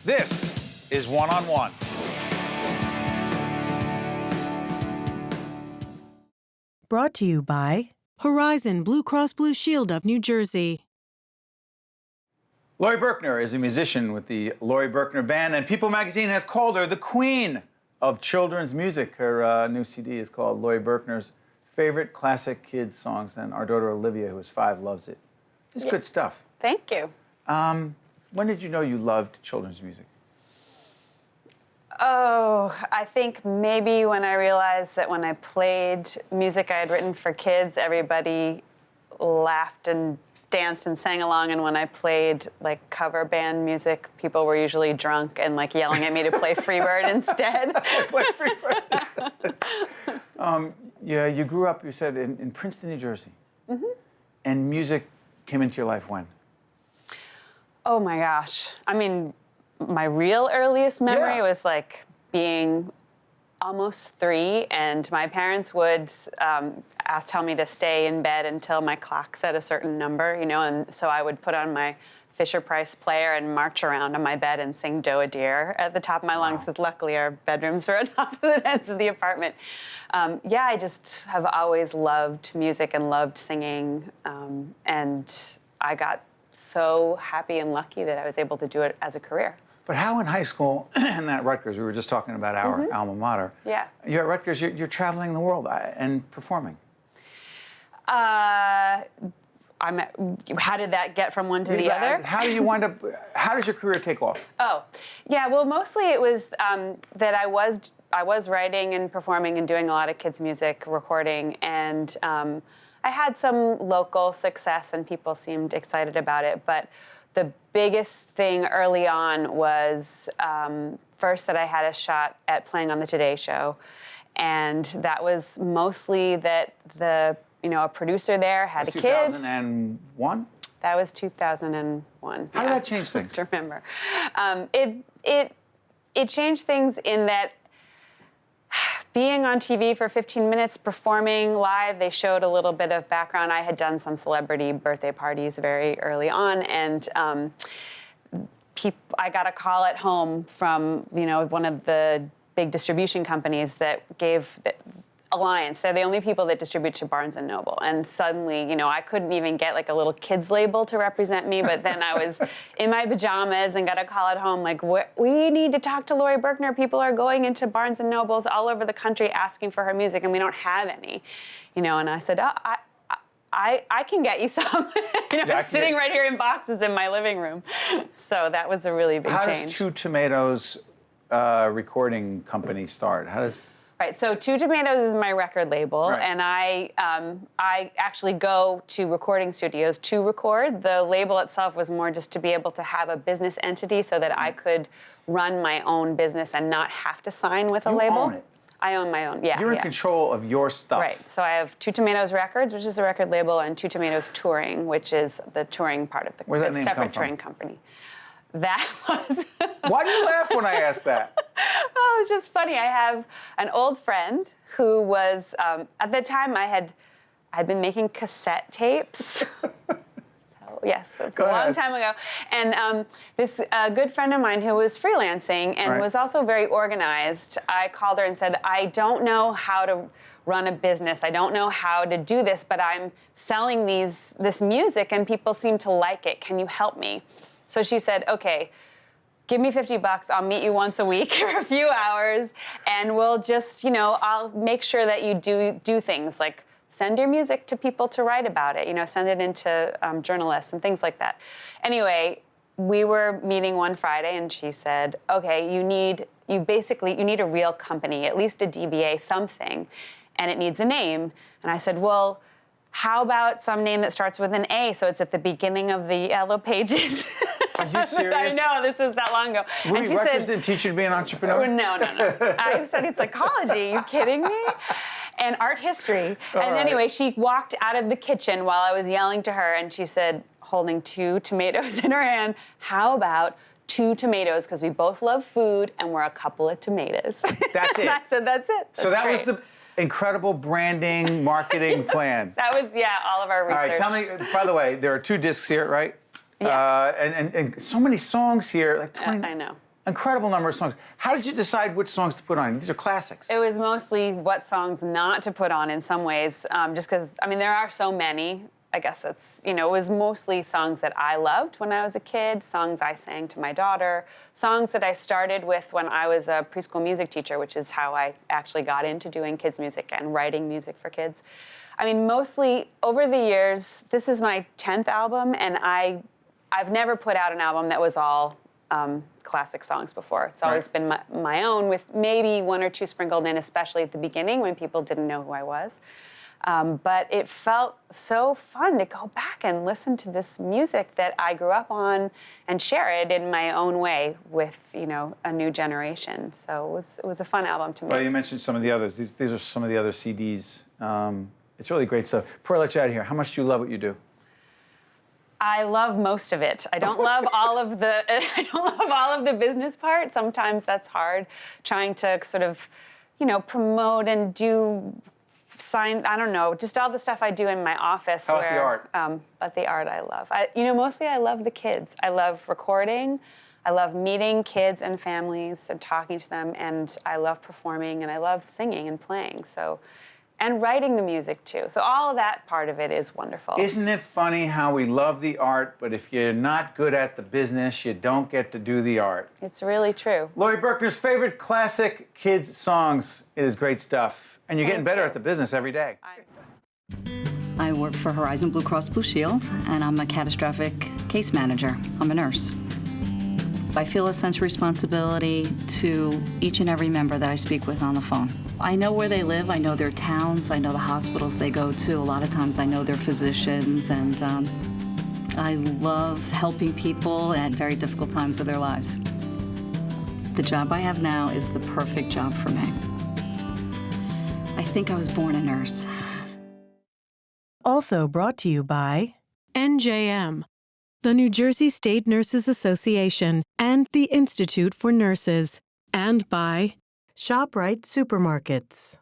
This is One on One. Brought to you by Horizon Blue Cross Blue Shield of New Jersey. Laurie Berkner is a musician with the Laurie Berkner Band, and People magazine has called her the queen of children's music. Her new CD is called Laurie Berkner's Favorite Classic Kids Songs, and our daughter Olivia, who is 5, loves it. It's good stuff. Thank you. When did you know you loved children's music? Oh, I think maybe when I realized that when I played music I had written for kids, everybody laughed and danced and sang along, and when I played like cover band music, people were usually drunk and like yelling at me to play Freebird instead. Play Freebird. Yeah, you grew up, you said, in Princeton, New Jersey. Mm-hmm. And music came into your life when? Oh my gosh. I mean, my real earliest memory was like being almost 3, and my parents would tell me to stay in bed until my clock said a certain number, you know, and so I would put on my Fisher-Price player and march around on my bed and sing Do-a-Deer at the top of my lungs, because luckily our bedrooms were at opposite ends of the apartment. I just have always loved music and loved singing, and I got so happy and lucky that I was able to do it as a career. But how in high school and at Rutgers, we were just talking about our alma mater. Yeah. You're at Rutgers, you're traveling the world and performing. How did that get from one to the other? How do you wind up, how does your career take off? Oh, yeah, well, mostly it was that I was writing and performing and doing a lot of kids' music, recording, and I had some local success and people seemed excited about it, but the biggest thing early on was first that I had a shot at playing on the Today Show, and that was mostly that a producer there had a kid. 2001? That was 2001. How did that change things? To remember, it changed things in that being on TV for 15 minutes, performing live, they showed a little bit of background. I had done some celebrity birthday parties very early on, and I got a call at home from one of the big distribution companies that gave Alliance. They're the only people that distribute to Barnes & Noble. And suddenly, I couldn't even get like a little kid's label to represent me, but then I was in my pajamas and got a call at home like, we need to talk to Laurie Berkner. People are going into Barnes & Nobles all over the country asking for her music, and we don't have any. And I said, I can get you some. Sitting right here in boxes in my living room. So that was a really big change. How does Two Tomatoes recording company start? Right, so Two Tomatoes is my record label, right. And I actually go to recording studios to record. The label itself was more just to be able to have a business entity so that I could run my own business and not have to sign with a label. You own it. I own my own, yeah. You're in control of your stuff. Right, so I have Two Tomatoes Records, which is the record label, and Two Tomatoes Touring, which is the touring part of the Where's that name separate come from? touring company. That was... Why do you laugh when I ask that? Oh, it's just funny. I have an old friend who was, at the time I'd been making cassette tapes. So, yes, it's a long time ago. And this good friend of mine who was freelancing and was also very organized, I called her and said, I don't know how to run a business. I don't know how to do this, but I'm selling this music and people seem to like it. Can you help me? So she said, okay, give me $50. I'll meet you once a week for a few hours, and we'll just, I'll make sure that you do things like send your music to people to write about it, send it into journalists and things like that. Anyway, we were meeting one Friday, and she said, okay, you need a real company, at least a DBA, something, and it needs a name. And I said, well, how about some name that starts with an A, so it's at the beginning of the yellow pages? Are you serious? I know, this was that long ago. Wait, and she Rutgers said, didn't teach you to be an entrepreneur? No. I studied psychology. Are you kidding me? And art history. Anyway, she walked out of the kitchen while I was yelling to her, and she said, holding 2 tomatoes in her hand, how about Two Tomatoes, because we both love food and we're a couple of tomatoes. That's it. And I said, that's it. So that was the incredible branding, marketing plan. That was, all of our research. All right, tell me, by the way, there are 2 discs here, right? Yeah. And so many songs here, like 20. I know. incredible number of songs. How did you decide which songs to put on? These are classics. It was mostly what songs not to put on in some ways, just because, I mean, there are so many. I guess it's, it was mostly songs that I loved when I was a kid, songs I sang to my daughter, songs that I started with when I was a preschool music teacher, which is how I actually got into doing kids' music and writing music for kids. I mean, mostly over the years, this is my 10th album, and I've never put out an album that was all classic songs before. It's always been my own, with maybe one or two sprinkled in, especially at the beginning when people didn't know who I was. But it felt so fun to go back and listen to this music that I grew up on and share it in my own way with, a new generation. So it was a fun album to make. Well, you mentioned some of the others. These are some of the other CDs. It's really great stuff. Before I let you out of here, how much do you love what you do? I love most of it. I don't love all of the business part. Sometimes that's hard, trying to sort of, promote and do sign, I don't know, just all the stuff I do in my office. How about the art? But the art I love. Mostly I love the kids. I love recording. I love meeting kids and families and talking to them, and I love performing, and I love singing and playing. And writing the music too. So all of that part of it is wonderful. Isn't it funny how we love the art, but if you're not good at the business, you don't get to do the art? It's really true. Laurie Berkner's favorite classic kids songs. It is great stuff. And you're getting better at the business every day. I work for Horizon Blue Cross Blue Shield, and I'm a catastrophic case manager. I'm a nurse. I feel a sense of responsibility to each and every member that I speak with on the phone. I know where they live, I know their towns, I know the hospitals they go to. A lot of times I know their physicians, and I love helping people at very difficult times of their lives. The job I have now is the perfect job for me. I think I was born a nurse. Also brought to you by NJM, the New Jersey State Nurses Association, and the Institute for Nurses, and by ShopRite Supermarkets.